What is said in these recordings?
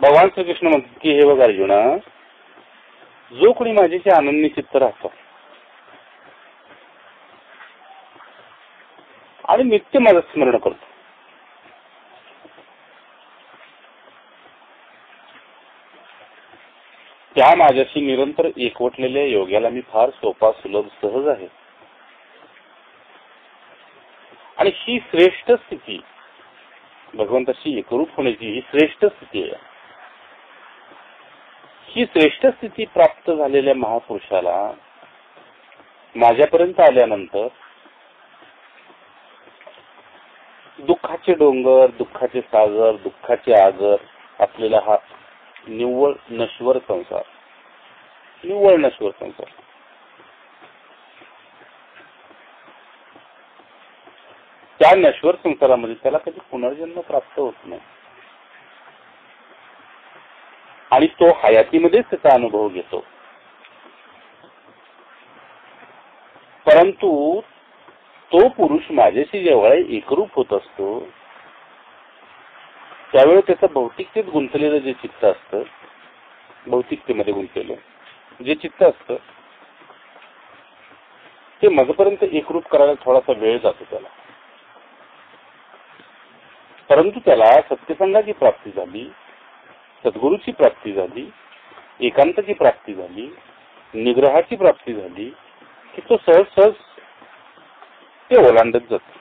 भगवान श्रीकृष्ण म्हणतात की हे बघ अर्जुना, जो कोणी माझ्याशी आनंदी चित्त राहतो आणि नित्य माझं स्मरण करतो, त्या माझ्याशी निरंतर एकवटलेल्या योग्याला मी फार सोपा, सुलभ, सहज आहे. आणि ही श्रेष्ठ स्थिती, भगवंताशी एकरूप होण्याची ही श्रेष्ठ स्थिती आहे. ही श्रेष्ठ स्थिती प्राप्त झालेल्या महापुरुषाला माझ्यापर्यंत आल्यानंतर दुःखाचे डोंगर, दुःखाचे सागर, दुःखाचे आगर असलेला हा निव्वळ नश्वर संसार, निव्वळ नश्वर संसार, त्या नश्वर संसारामध्ये त्याला कधी पुनर्जन्म प्राप्त होत नाही आणि तो हयातीमध्येच त्याचा अनुभव घेतो. परंतु तो पुरुष माझ्याशी जेव्हा एकरूप होत असतो त्यावेळी त्याचं भौतिकतेत गुंतलेलं जे चित्त असतं, भौतिकतेमध्ये गुंतलेलं जे चित्त असतं ते माझ्यापर्यंत एकरूप करायला थोडासा वेळ जातो त्याला. परंतु त्याला सत्यसंगाची प्राप्ती झाली, सद्गुरूची प्राप्ती झाली, एकांताची प्राप्ती झाली, निग्रहाची प्राप्ती झाली की तो सहज सहज ते ओलांडत जातो.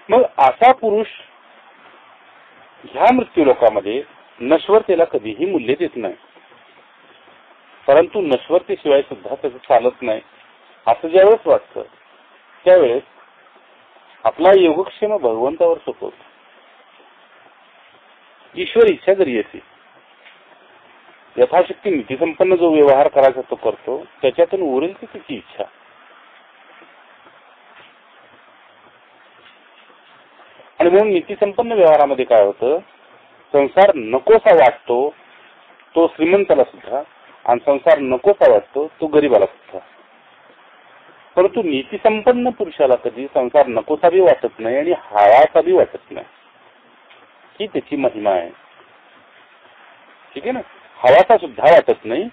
मग असा पुरुष ह्या मृत्यू लोकामध्ये नश्वरतेला कधीही मूल्य देत नाही. परंतु नश्वरतेशिवाय सुद्धा त्याचं चालत नाही असं ज्यावेळेस वाटतं त्यावेळेस आपला योगक्षेम भगवंतावर सोपवतो. ईश्वर इच्छा जरी असेल, यथाशक्ती नीतीसंपन्न जो व्यवहार करायचा तो करतो, त्याच्यातून उरेल ती त्याची इच्छा. आणि म्हणून नीतीसंपन्न व्यवहारामध्ये काय होतं, संसार नकोसा वाटतो तो श्रीमंताला सुद्धा आणि संसार नकोसा वाटतो तो गरीबाला सुद्धा. परंतु नीतीसंपन्न पुरुषाला कधी संसार नकोसा बी वाटत नाही आणि हवासा बी वाटत नाही. ही त्याची महिमा आहे. ठीक आहे ना. हवासा सुद्धा वाटत नाही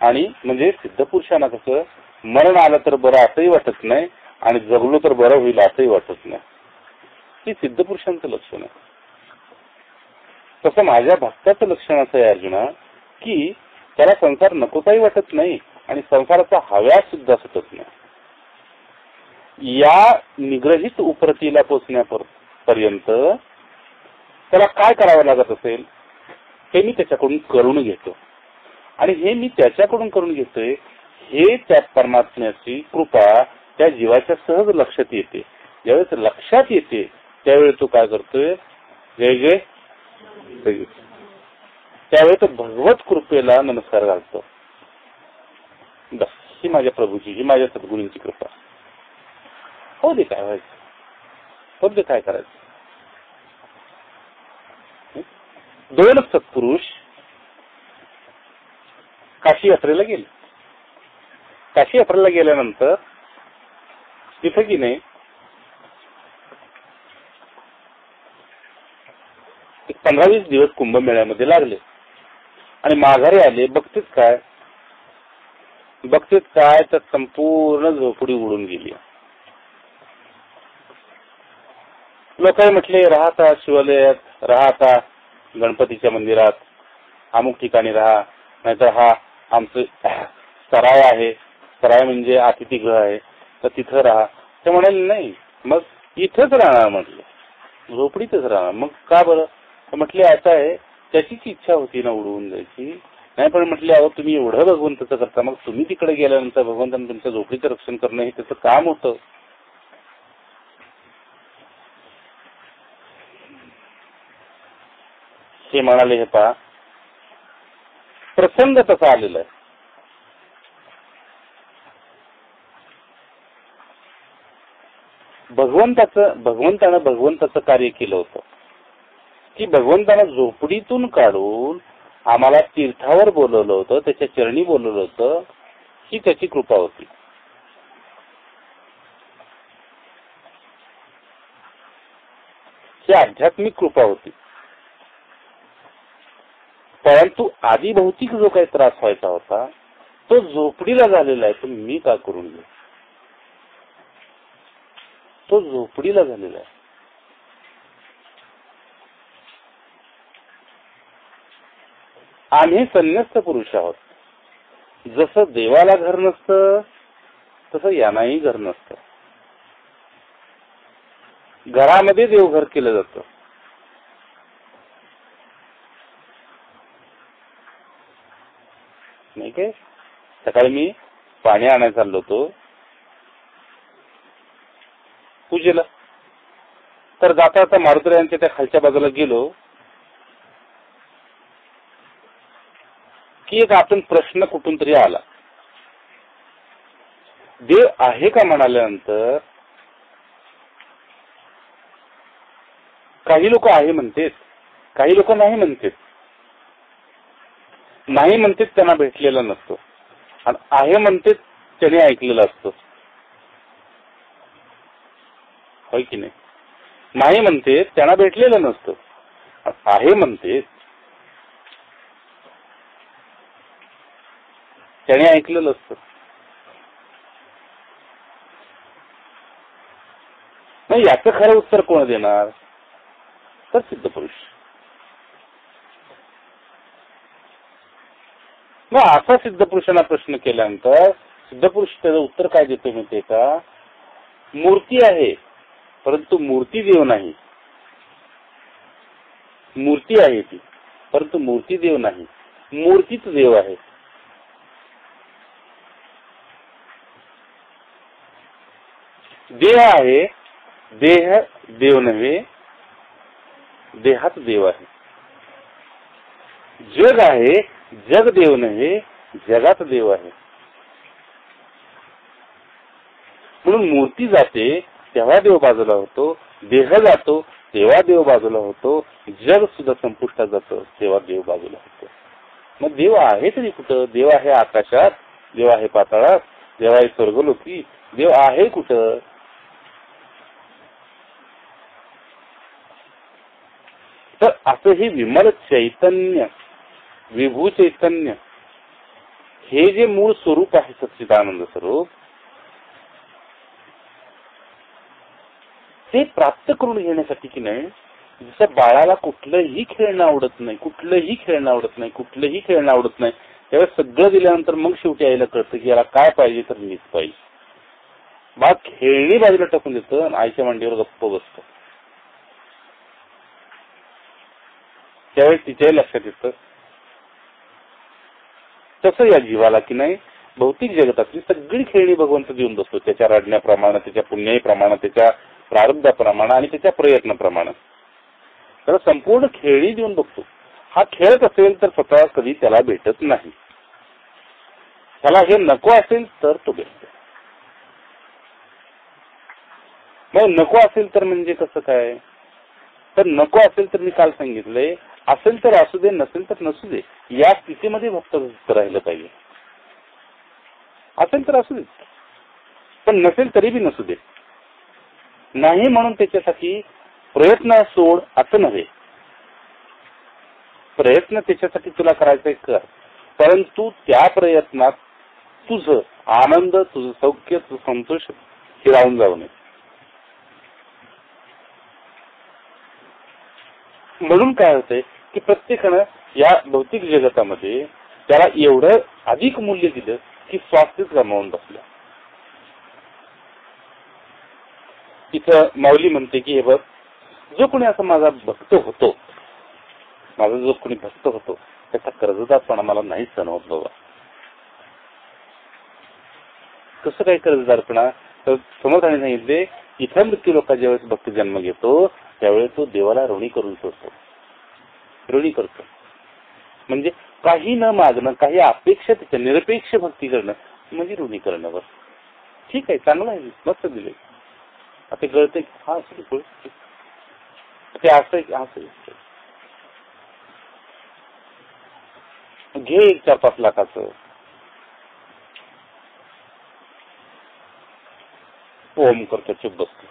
आणि म्हणजे सिद्ध पुरुषांना कसं मरण आलं तर बरं असंही वाटत नाही आणि जगलो तर बरं होईल असंही वाटत नाही. ही सिद्ध पुरुषांचं लक्षण आहे. तसं माझ्या भक्ताचं लक्षण असं आहे अर्जुना की त्याला संसार नकोसाही वाटत नाही आणि संसाराचा हव्यास सुद्धा सुटत नाही. या निग्रहित उपरतीला पोचण्यापर्यंत त्याला काय करावं लागत असेल हे मी त्याच्याकडून करून घेतो. आणि हे मी त्याच्याकडून करून घेतोय हे त्या परमात्म्याची कृपा त्या जीवाच्या सहज लक्षात येते. ज्यावेळेस लक्षात येते त्यावेळी तो काय करतोय, जय जय, त्यावेळी तो भगवत कृपेला नमस्कार घालतो. बस ही माझ्या प्रभूची, ही माझ्या सद्गुरूंची कृपा. हो दे काय व्हायचं, हो दे काय करायचं. दोन सत्पुरुष काशी यात्रेला गेले. काशी यात्रेला गेल्यानंतर तिथे की नाही 15-20 दिवस कुंभमेळ्यामध्ये लागले आणि माघारी आले. बघतेच काय तर संपूर्ण झोपडी उडून गेली. लोकांनी म्हटले राहता शिवालयात, राहता गणपतीच्या मंदिरात, अमुक ठिकाणी राहा, नाहीतर हा आमचं सराय आहे, सराय म्हणजे अतिथीगृह आहे तर तिथं राहा. ते म्हणाले नाही मग इथंच राहणार, म्हटले झोपडीतच राहणार. मग का बरं म्हटले असं आहे त्याचीच इच्छा होती ना उडवून जायची. नाही पण म्हटले अहो तुम्ही एवढं भगवंताचं करता मग तुम्ही तिकडे गेल्यानंतर भगवंतांनी तुमच्या झोपडीचं रक्षण करणं हे त्याचं काम होतं. हे म्हणाले हे पहा प्रसंग तसा आलेला आहे. भगवंतानं भगवंताचं कार्य केलं होतं की भगवंतानं झोपडीतून काढून आम्हाला तीर्थावर बोलवलं होतं, त्याच्या चरणी बोलवलं होतं. ही त्याची कृपा होती. ही आध्यात्मिक कृपा होती. परंतु आधी भौतिक जो काही त्रास व्हायचा होता तो झोपडीला झालेला आहे, तो मी का करून घेऊ? तो झोपडीला झालेला आहे. आम्ही संन्यस्त पुरुष आहोत. जसं देवाला घर नसतं तसं यांनाही घर नसतं. घरामध्ये देवघर केलं जातं. नाही काय? सकाळी मी पाणी आणायला चाललो होतो पूजेला, तर जाता जाता मारुतीरायांच्या त्या खालच्या बाजूला गेलो की एक आपण प्रश्न कुठून तरी आला. देव आहे का म्हणाल्यानंतर काही लोक आहे म्हणतात, काही लोक नाही म्हणतात. नाही म्हणतात त्यांना भेटलेला नसतो, आणि आहे म्हणतात त्याने ऐकलेलं असतं. होय की नाही? नाही म्हणते त्यांना भेटलेलं नसतं, आहे म्हणते त्याने ऐकलेलं असतं. नाही, याचं खरं उत्तर कोण देणार? तर सिद्धपुरुष. मग असा सिद्धपुरुषांना प्रश्न केल्यानंतर सिद्धपुरुष त्याचं उत्तर काय देतो माहितीये का? मूर्ती आहे परंतु मूर्ती देव नाही. मूर्ती आहे ती परंतु मूर्ती देव नाही. मूर्तीच देव आहे. देह आहे, देह देव नव्हे, देहात देव आहे. जग आहे, जग देव नव्हे, जगात देव आहे. म्हणून मूर्ती जाते तेव्हा देव बाजूला होतो, देह जातो तेव्हा देव बाजूला होतो, जग सुद्धा संपुष्टात जातं तेव्हा देव बाजूला होतो. मग देव आहे तरी कुठं? देव आहे आकाशात, देव आहे पाताळात, देव आहे स्वर्गलोकी, देव आहे कुठं? तर असं हे विमल चैतन्य, विभू चैतन्य, हे जे मूळ स्वरूप आहे सच्चिदानंद स्वरूप, ते प्राप्त करून घेण्यासाठी की नाही, जसं बाळाला कुठलंही खेळणं आवडत नाही, कुठलंही खेळणं आवडत नाही, कुठलंही खेळणं आवडत नाही, त्यावेळेस सगळं दिल्यानंतर मग शेवटी आईला कळतं की याला काय पाहिजे तर मीच पाहिजे. बाळ खेळणी बाजूला टाकून देतं आणि आईच्या मांडीवर गप्प बसतं. त्यावेळेस तिच्याही लक्षात येतं. तसं या जीवाला की नाही भौतिक जगतातली सगळी खेळणी भगवंत देऊन बसतो, त्याच्या रडण्याप्रमाणे, त्याच्या पुण्याईप्रमाणे, त्याच्या प्रारब्धाप्रमाणे आणि त्याच्या प्रयत्नाप्रमाणे. तर संपूर्ण खेळणी देऊन बघतो. हा खेळत असेल तर स्वतः कधी त्याला भेटत नाही. त्याला हे नको असेल तर तो भेटतो. मग नको असेल तर म्हणजे कसं काय? तर नको असेल तर मी काल सांगितलंय, असेल तर असू दे, नसेल तर नसू दे, या स्थितीमध्ये भक्त राहिलं पाहिजे. असेल तर असू दे, पण नसेल तरी बी नसू दे. नाही म्हणून त्याच्यासाठी प्रयत्न सोड असं नव्हे. प्रयत्न त्याच्यासाठी तुला करायचंय कर, परंतु त्या प्रयत्नात तुझं आनंद, तुझं सौख्य, तुझं संतोष हिरावून जाऊ नये. म्हणून काय होतंय की प्रत्येकानं या भौतिक जगतामध्ये त्याला एवढं अधिक मूल्य दिलं की स्वास्थ्यच गमावून बसलं. इथं माऊली म्हणते की हे बघ, जो कोणी असा माझा भक्त होतो, माझा जो कोणी भक्त होतो त्याचा कर्जदारपणा मला नाही सहन होत बाबा. कसं काय कर्जदारपणा? तर समर्थाने सांगितले, इथं मृत्यू लोक ज्यावेळेस भक्त जन्म घेतो त्यावेळेस तो देवाला ऋणी करून सोडतो. ऋणी करतो म्हणजे काही न मागणं, काही अपेक्षा, त्याच्या निरपेक्ष भक्ती करणं म्हणजे ऋणी करणं. बस ठीक आहे, चांगलं आहे, मस्त दिले. आता कळतंय हा असं ते असं घे 4-5 लाखाचं, ओम करतो, चुप बसतो.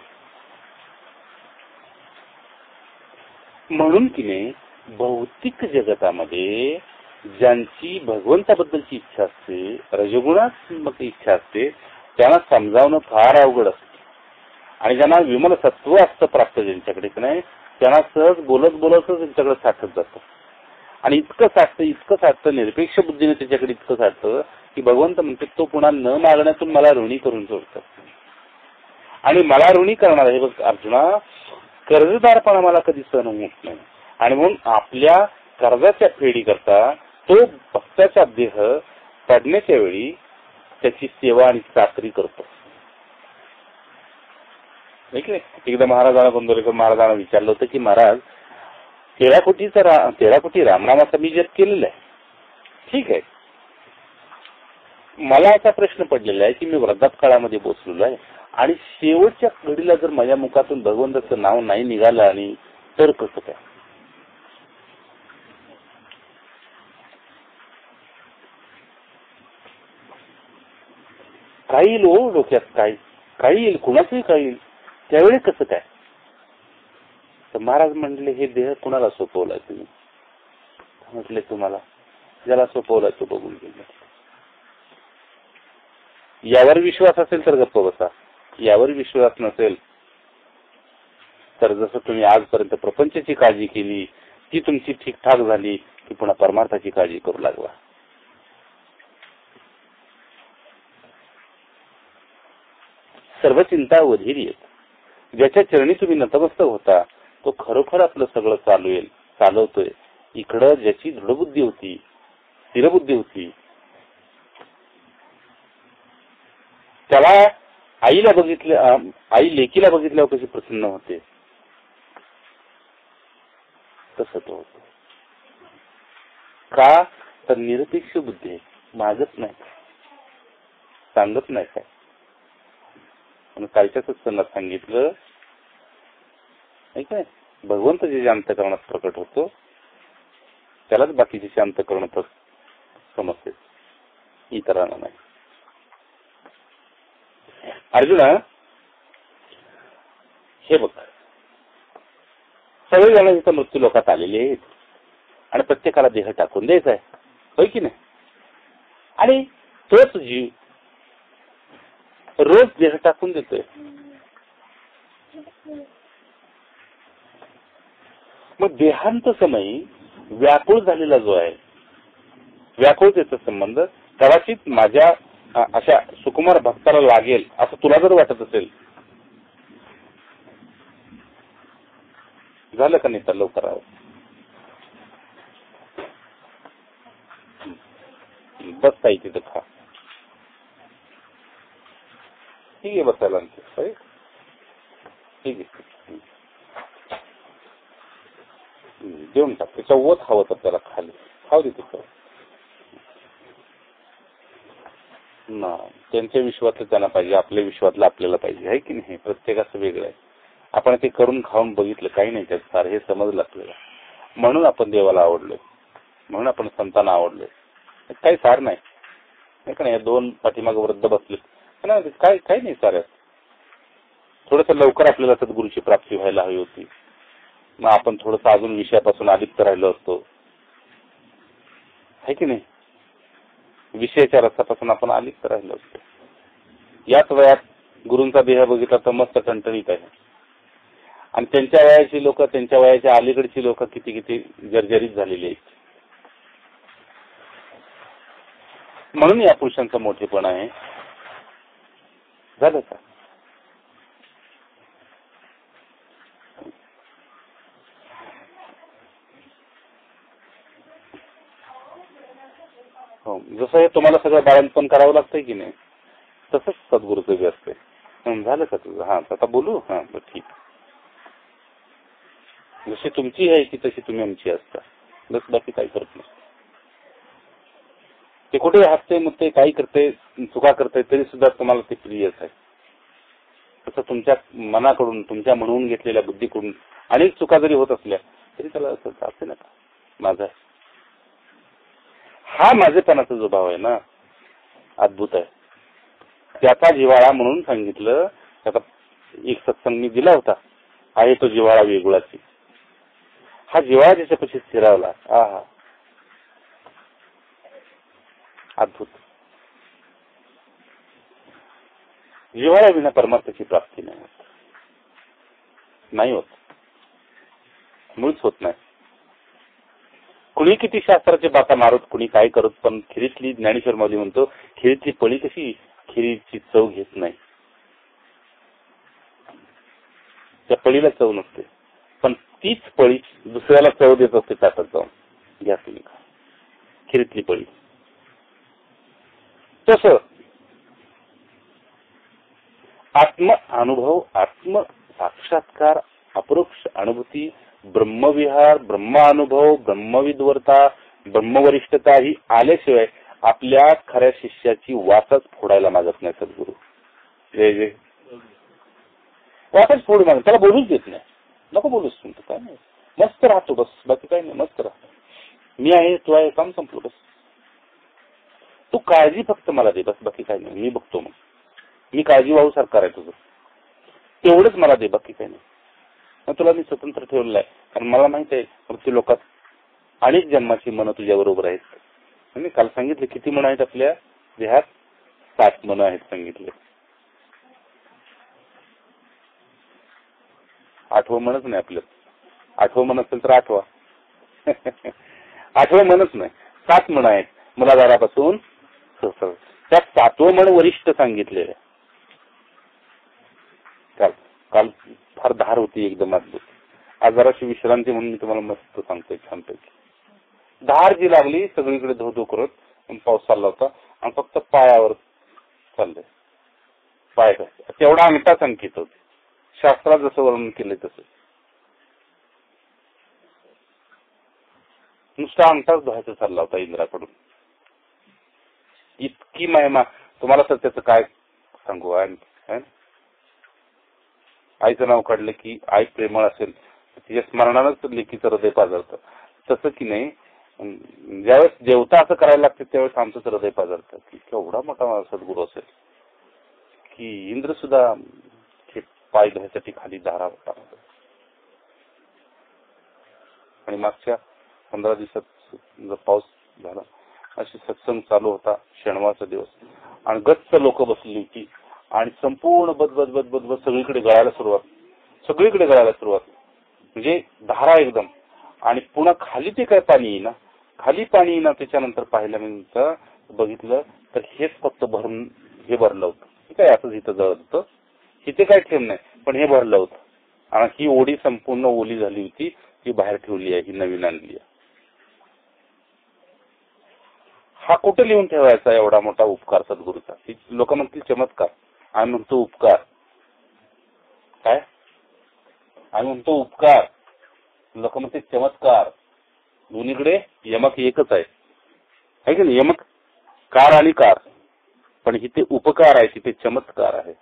म्हणून की नाही भौतिक जगतामध्ये ज्यांची भगवंताबद्दलची इच्छा असते, रजगुणात्मक इच्छा असते, त्यांना समजावणं फार अवघड असतं. आणि ज्यांना विमल सत्व असतं प्राप्त ज्यांच्याकडे नाही, त्यांना सहज बोलत बोलतच त्यांच्याकडे साठत जातं. आणि इतकं साठतं निरपेक्ष बुद्धीने त्याच्याकडे इतकं साठतं की भगवंत म्हणते तो पुन्हा न मागण्यातून मला ऋणी करून सोडतात. आणि मला ऋणी करणार हे बघ अर्जुना, कर्जदारपणा मला कधी सहन होत नाही. आणि म्हणून आपल्या कर्जाच्या फेडी करता तो भक्ताचा देह पडण्याच्या वेळी त्याची सेवा आणि चाकरी करतो. एकदा महाराजांना गोंदवलेकर महाराजांना विचारलं होतं की महाराज 13 कोटी रामनामाचा मी जप केलेला आहे, ठीक आहे, मला असा प्रश्न पडलेला आहे की मी वृद्धाप काळामध्ये पोचलेलो आहे आणि शेवटच्या घडीला जर माझ्या मुखातून भगवंताचं नाव नाही निघालं आणि तर कसं काय? काही येईल हो डोक्यात, काही येईल, कुणाचंही काही येईल, त्यावेळी कसं काय? तर महाराज म्हणले हे देह कुणाला सोपवलाय तुम्ही? म्हटले तुम्हाला, ज्याला सोपवलाय तो बघून गेला. यावर विश्वास असेल तर गप्प बसा, यावर विश्वास नसेल तर जसं तुम्ही आजपर्यंत प्रपंचाची काळजी केली ती तुमची ठीकठाक झाली की पुन्हा परमार्थाची काळजी करू लागला. सर्व चिंता वधीर, ज्याच्या चरणी तुम्ही नतमस्तक होता तो खरोखर आपलं सगळं चालवतोय. इकडं ज्याची दृढबुद्धी होती, स्थिरबुद्धी होती, त्याला आईला बघितलं, आई लेकीला बघितल्यावर कशी प्रसन्न होते तसं तो होतो. का तर निरपेक्ष बुद्धी आहे, मागत नाही, सांगत नाही काय. कालच्या सत्संगात सांगितलं नाही काय, भगवंत जे अंतःकरणात प्रकट होतो त्यालाच बाकीचे शांतकरण समजते, इतरांना नाही. अर्जुना हे बघ, सगळे जण इथं मृत्यू लोकात आलेले आहेत आणि प्रत्येकाला देह टाकून द्यायचा आहे, होय की नाही? आणि तोच जीव रोज देह टाकून देतोय. मग देहांत समयी व्याकुळ झालेला जो आहे, व्याकुळतेचा संबंध कदाचित माझ्या अशा सुकुमार भक्ताला लागेल असं तुला जर वाटत असेल, झालं का नाही तर लवकर बसता येते तिथं खा, ठीक आहे, बसायला ठीक आहे, देऊन टाक. त्याच्या वत हवं तर त्याला खाली खाऊ दे तिथं ना. त्यांच्या विश्वातलं त्यांना पाहिजे, आपल्या विश्वातलं आपल्याला पाहिजे, आहे की नाही? प्रत्येकाचं वेगळं आहे. आपण ते करून खाऊन बघितलं, काही नाही त्यात फार, हे समजलं आपल्याला. म्हणून आपण देवाला आवडलोय, म्हणून आपण संतांना आवडलोय. काही सार नाही का नाही. दोन पाठीमाग वृद्ध बसले, काही नाही साऱ्यात. थोडस लवकर आपल्याला सद्गुरूची प्राप्ती व्हायला हवी होती, मग आपण थोडस अजून विषयापासून अलिप्त राहिलो असतो, आहे की नाही? विषयाच्या रसापासून आपण अलिप्त राहिलो असतो. याच वयात गुरूंचा देह बघितला तर मस्त टणटणीत आहे. आणि त्यांच्या वयाची लोक, त्यांच्या वयाच्या अलीकडची लोक किती किती जर्जरीत झालेली आहेत. म्हणून या पुरुषांचा मोठेपणा आहे. झालं का? हो, जसं हे तुम्हाला सगळं बाळंतपण करावं लागतंय की नाही, तसंच सद्गुरूचं बी असतंय. झालं का तुझं? हा, आता बोलू. हा, ठीक. जशी तुमची आहे की तशी तुम्ही आमची असता, बस, बाकी काही करत नसतं. ते कुठे हसते, मग ते काही करते, चुका करते, तरी सुद्धा तुम्हाला ते प्रियच आहे. तसं तुमच्या मनाकडून, तुमच्या म्हणून घेतलेल्या बुद्धीकडून अनेक चुका जरी होत असल्या तरी त्याला असं असे नका, माझा हा माझेपणाचा जो भाव आहे ना, अद्भुत आहे. त्याचा जिव्हाळा म्हणून सांगितलं. त्याचा एक सत्संग मी दिला होता, आहे तो जिव्हाळा वेगळाची. हा जिव्हाळा त्याच्यापाशी स्थिरावला. हा अद्भुत. जिव्हाळा विना परमार्थाची प्राप्ती नाही होत. नाही होत, मुळीच होत नाही. कुणी किती शास्त्राचे बाता मारत, कुणी काय करत, पण खिरीतली ज्ञानेश्वर माऊली म्हणतो खिरीतली पळी कशी खिरीची चव घेत नाही. त्या पळीला चव नसते, पण तीच पळी दुसऱ्याला चव देत असते ताटात जाऊन. घ्या तुम्ही खिरीतली पळी. तस आत्म अनुभव, आत्म साक्षात्कार, अपरोक्ष अनुभूती, ब्रह्मविहार, ब्रह्मानुभव, ब्रह्मविद्वरता, ब्रह्मवरिष्ठता ही आल्याशिवाय आपल्या खऱ्या शिष्याची वासच फोडायला मागत नाही सद्गुरू. जय जय. वासच फोडू मागत, त्याला बोलूच देत नाही. नको बोलूच, तुमचं काय नाही, मस्त राहतो बस, बाकी काय नाही, मस्त राहतो. मी आहे, तू आहे, काम संपलं बस. तू काळजी फक्त मला दे बस, बाकी काय नाही, मी बघतो. मग मी काळजी वाहू सरकार आहे तुझं, तेवढंच मला दे, बाकी काय नाही. मग तुला मी स्वतंत्र ठेवलेलं आहे, कारण मला माहित आहे मृत्यू लोकात अनेक जन्माची मनं तुझ्या बरोबर आहेत. मी काल सांगितले किती मन आहेत आपल्या देहात, 7 मन आहेत सांगितले. 8वं मनच नाही आपलं. 8वं मन असेल तर 8वा. 8वं मनच नाही, 7 मन आहेत मुलाधारापासून. त्या 7वं मन वरिष्ठ सांगितलेलं. काल फार धार होती एकदम अद्भुत. आज जराशी विश्रांती म्हणून मी तुम्हाला मस्त सांगतोय छानपैकी. धार जी लागली सगळीकडे धो धो करत, पाऊस चालला होता आणि फक्त पायावर चाललंय. पाय तेवढा अंगठा संकेत होते. शास्त्रात जसं वर्णन केलंय तसं नुसता अंगठाच धुवायचा चालला होता इंद्राकडून. इतकी महिमा तुम्हाला तर त्याचं काय सांगू. आईचं नाव काढलं की आई प्रेमळ असेल, तिच्या स्मरणानंच लेकीचं हृदय पाजळतं. तसं की नाही, ज्यावेळेस जेवता असं करायला लागतं त्यावेळेस आमचंच हृदय पाजळतं की केवढा मोठा सद्गुरू असेल की इंद्र सुद्धा पाय धुण्यासाठी खाली धारा होता. आणि मागच्या 15 दिवसात पाऊस झाला, अशी सत्संग चालू होता, शनिवारचा दिवस, आणि गच्च लोक बसली होती आणि संपूर्ण बदबद बदबद बद सगळीकडे गळायला सुरुवात. म्हणजे धारा एकदम. आणि पुन्हा खाली ते काय पाणी येईना, खाली पाणी येईना. त्याच्यानंतर पाहिल्यानंतर बघितलं तर हेच फक्त भरून हे भरलं होतं. हे काय असंच इथं जळत होतं, इथे काय ठेव नाही, पण हे भरलं होतं. आणि ही ओढी संपूर्ण ओली झाली होती, ती बाहेर ठेवली आहे, ही नवीन आणली आहे. हा कुठे लिहून ठेवायचा एवढा मोठा उपकार सद्गुरूचा. लोक म्हणतील चमत्कार, आम्ही म्हणतो उपकार. काय आम्ही म्हणतो उपकार, लोक म्हणतील चमत्कार. दोन्हीकडे यमक एकच आहे की नाही. यमक कार आणि कार, पण इथे उपकार आहे, तिथे चमत्कार आहे.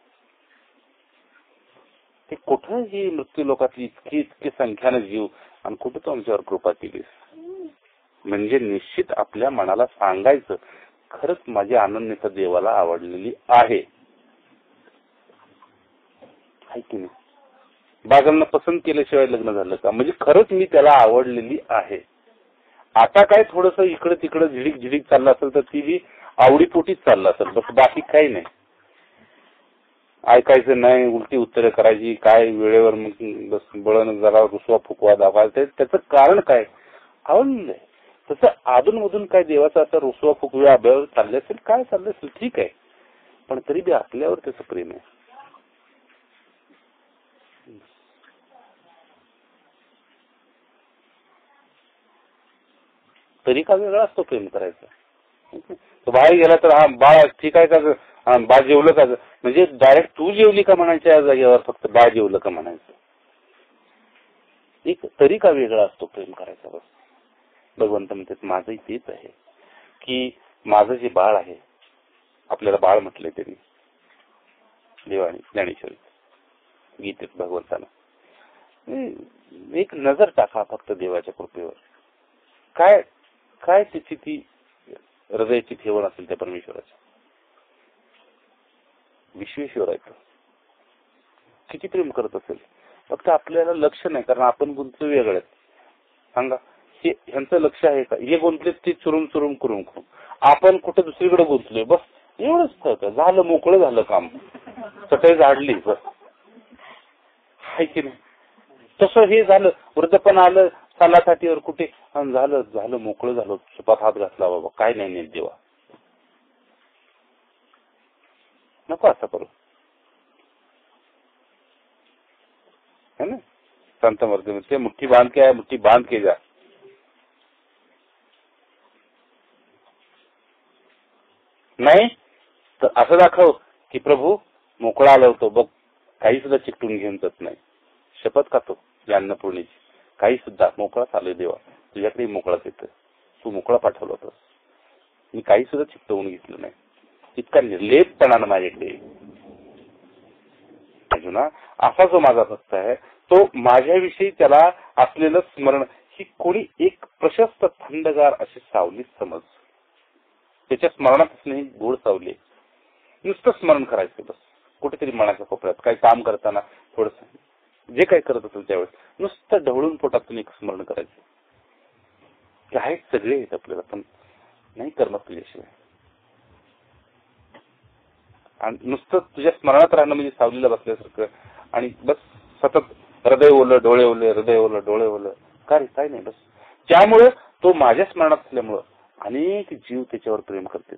ते कुठं ही मृत्यू लोकातली इतकी संख्याने जीव, आणि कुठं तो आमच्यावर कृपा केलीस. म्हणजे निश्चित आपल्या मनाला सांगायचं, खरंच माझी अनन्यता देवाला आवडलेली आहे की नाही. बागांना पसंत केल्याशिवाय लग्न झालं का, म्हणजे खरंच मी त्याला आवडलेली आहे. आता काय थोडस इकडे तिकडे झिडीक चाललं असेल तर ती बी आवडीपोटीच चाललं असेल, बस बाकी काही नाही. ऐकायचं नाही, उलटी उत्तरे करायची, काय वेळेवर मग बस बळण जरा रुसवा फुकवा दाखवायचा. त्याचं कारण काय, आवडलंय. तसं अधूनमधून काय देवाचा आता रुसवा फुकव्या अभ्यावर चालले असेल, काय चाललं असेल ठीक आहे, पण तरी बी आपल्यावर त्याचं प्रेम आहे. तरी का वेगळा असतो प्रेम करायचा. तो बाहेर गेला तर हा बाळ ठीक आहे का, बाळ जेवलं का, म्हणजे डायरेक्ट तू जेवली का म्हणायच्या या जागेवर फक्त बाळ जेवलं का म्हणायचं. एक तरी का वेगळा असतो प्रेम करायचा. बस भगवंत म्हणतात माझंही तेच आहे की माझं जे बाळ आहे, आपल्याला बाळ म्हटलंय त्यांनी देवानी ज्ञानेश्वरीत गीतेत भगवंतानं. एक नजर टाका फक्त देवाच्या कृपेवर, काय काय तिची ती हृदयाची ठेवण असेल त्या परमेश्वराच्या. विश्वेश्वर आहे, किती प्रेम करत असेल, फक्त आपल्याला लक्ष नाही, कारण आपण गुंतलो वेगळ्यात. सांगा, हे ह्यांचं लक्ष आहे का? हे गुंतले ते चुरून चुरून करून करून आपण कुठे दुसरीकडे गुंतलोय, बस एवढंच ठरतं. झालं, मोकळं झालं काम, चटई झाडली, बस. आहे की नाही? तसं हे झालं, वृद्धपण आलं सालासाठीवर कुठे, झालं झालं मोकळं झालं, सुपात हात घातला, बाबा काय नाही नेत देवा. नको असं करू, है ना? संत मर्द म्हणते मुठ्ठी बांध के आहे, मुठ्ठी बांध के जा. नाही तर असं दाखव की प्रभू मोकळा आला होतो बघ, काही सुद्धा चिकटून घेऊन जात नाही. शपथ खातो या अन्नपूर्णेची, काही सुद्धा मोकळा चालू देवा, तुझ्याकडे मोकळाच येतं, तू मोकळा पाठवला होतास, मी काही सुद्धा चिकटवून घेतलं नाही. इतका निर्लेपपणानं माझ्याकडे. अर्जुना, असा जो माझा भक्त आहे तो माझ्याविषयी त्याला असलेलं स्मरण ही कोणी एक प्रशस्त थंडगार अशी सावलीच समज. त्याच्या स्मरणात असणे गोड सावली, नुसतं स्मरण करायचं बस. कुठेतरी मनाच्या कोपऱ्यात काही काम करताना थोडस जे काही करत असेल त्यावेळेस नुसतं ढवळून पोटातून एक स्मरण करायचं की आहेत सगळे आहेत आपल्याला, पण नाही करमत तुझ्याशिवाय. आणि नुसतं तुझ्या स्मरणात राहणं म्हणजे सावलीला बसल्यासारखं. आणि बस सतत हृदय ओलं डोळे ओले, हृदय ओलं डोळे ओलं, काय नाही बस. त्यामुळे तो माझ्या स्मरणात असल्यामुळं अनेक जीव त्याच्यावर प्रेम करतात,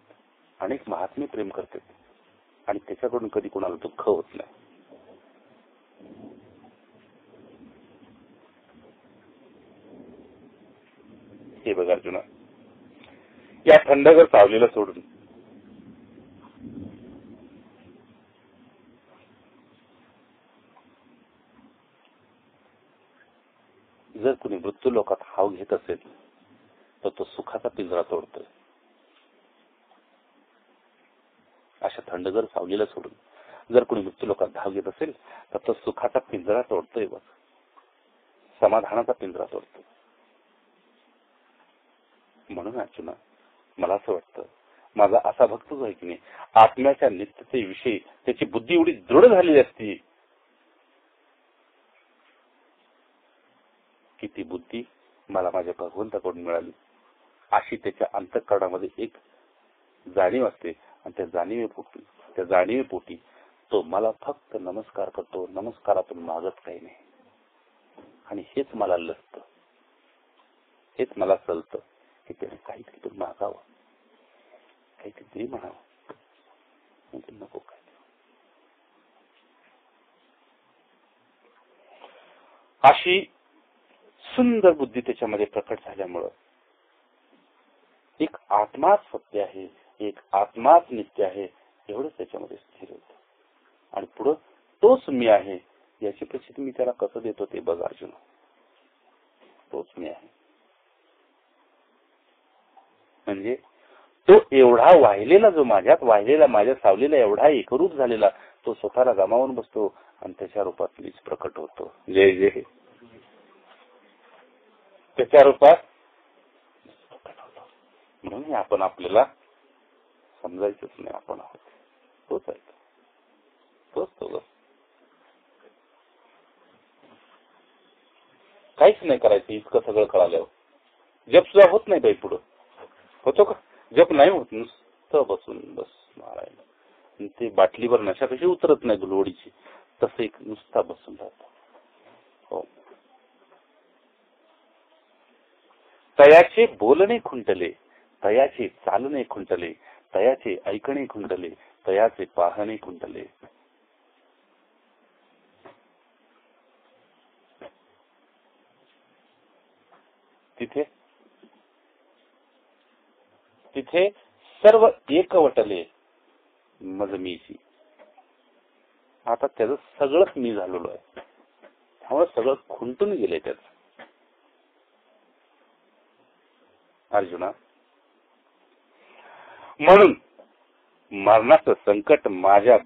अनेक महात्मे प्रेम करतात, आणि त्याच्याकडून कधी कोणाला दुःख होत नाही. हे बघ अर्जुना, या थंडगर सावलीला सोडून जर कुणी मृत्यू लोकात हाव घेत असेल तर तो सुखाचा पिंजरा तोडतोय. अशा थंडगर सावलीला सोडून जर कुणी मृत्यू लोकात धाव घेत असेल तर तो सुखाचा पिंजरा तोडतोय, बघ, समाधानाचा पिंजरा तोडतोय. म्हणून अर्जुना, मला असं वाटतं माझा असा भक्त जो आहे की नाही, आत्म्याच्या नित्यतेविषयी त्याची बुद्धी एवढी दृढ झालेली असती की ती बुद्धी मला माझ्या भगवंताकडून मिळाली अशी त्याच्या अंतःकरणामध्ये एक जाणीव असते. आणि त्या जाणीवेपोटी तो मला फक्त नमस्कार करतो, नमस्कारातून मागत काही नाही. आणि हेच मला लसतं, हेच मला चलतं की त्याने काहीतरी मागावं, काहीतरी म्हणावं, म्हणजे नको काय. अशी सुंदर बुद्धी त्याच्यामध्ये प्रकट झाल्यामुळं एक आत्माच सत्य आहे, एक आत्माच नित्य आहे एवढंच त्याच्यामध्ये स्थिर होतं. आणि पुढं तोच मी आहे याची प्रचिती मी त्याला कसं देतो ते बघ अर्जुन. तोच मी आहे म्हणजे तो एवढा वाहिलेला, जो माझ्यात वाहिलेला, माझ्या सावलीला एवढा एकरूप झालेला, तो स्वतःला गमावून बसतो आणि त्याच्या रूपात मीच प्रकट होतो. जय जय. त्याच्या रूपात म्हणून आपण आपल्याला समजायचंच नाही आपण आहोत, तोच आहे, तोच तो. काहीच नाही करायचं इतकं सगळं कळाल्यावर. जप सुद्धा होत नाही बाई, पुढं होतो का? जप नाही होत, नुसतं बसून बस नारायण. ते बाटलीवर नशा कशी उतरत नाही गुलवडीची, तसं एक नुसता बसून राहतो. हो. तयाचे बोलणे खुंटले, तयाचे चालणे खुंटले, तयाचे ऐकणे खुंटले, तयाचे पाहणे खुंटले. तिथे सर्व एकवटले मज मीची. आता त्याचं सगळंच मी झालेलो आहे, त्यामुळे सगळं खुंटून गेले त्याच. अर्जुना, म्हणून मरणाचं संकट माझ्या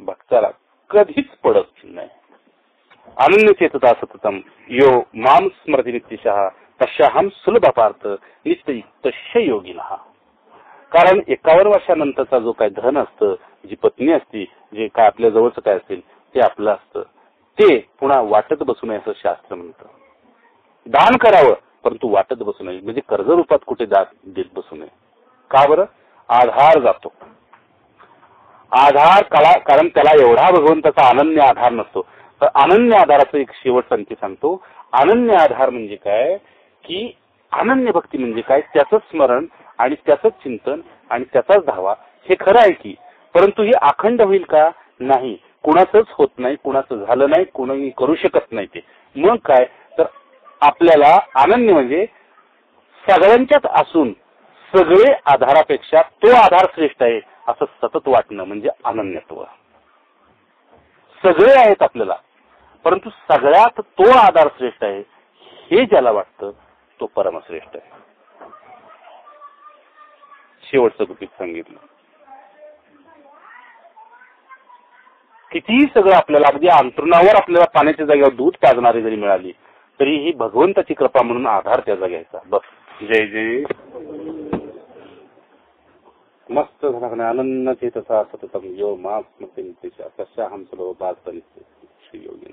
भक्ताला कधीच पडत नाही. अनन्य चेतता सततम यो माम स्मृती नित्यशः तस्याहम सुलभ पार्थ नित्ययुक्तस्य योगिनः. कारण 51 वर्षानंतरचा जो काय धन असतं, जी पत्नी असती, जे काय आपल्या जवळचं काय असेल ते आपलं असतं, ते पुन्हा वाटत बसू नये असं शास्त्र म्हणतं. दान करावं परंतु वाटत बसू नये, म्हणजे कर्ज रूपात कुठे देत बसू नये. का बरं? आधार जातो. आधार कारण त्याला एवढा भगवंताचा अनन्य आधार नसतो. तर अनन्य आधाराचं एक शेवट आणखी सांगतो. अनन्य आधार म्हणजे काय की अनन्य भक्ती म्हणजे काय, त्याचंच स्मरण आणि त्याचंच चिंतन आणि त्याचाच धावा, हे खरं आहे की. परंतु हे अखंड होईल का? नाही. कुणाचंच होत नाही, कुणाचं झालं नाही, कुणी करू शकत नाही ते. मग काय तर आपल्याला अनन्य म्हणजे सगळ्यांच्यात असून सगळे आधारापेक्षा तो आधार श्रेष्ठ आहे असं सतत वाटणं म्हणजे अनन्यत्व. सगळे आहेत आपल्याला परंतु सगळ्यात तो आधार श्रेष्ठ आहे हे ज्याला वाटतं तो परमश्रेष्ठ आहे. शेवटचं गुपित सांगितलं. कितीही सगळं आपल्याला अगदी अंतरुणावर आपल्याला पाण्याच्या जागेवर दूध पाजणारी जरी मिळाली तरी ही भगवंताची कृपा म्हणून आधार त्याचा घ्यायचा. बस. जय जय. मस्त झाला. अनन्य चेतसा सततम यो मास मते तस्याहम सलो बात श्री योगी.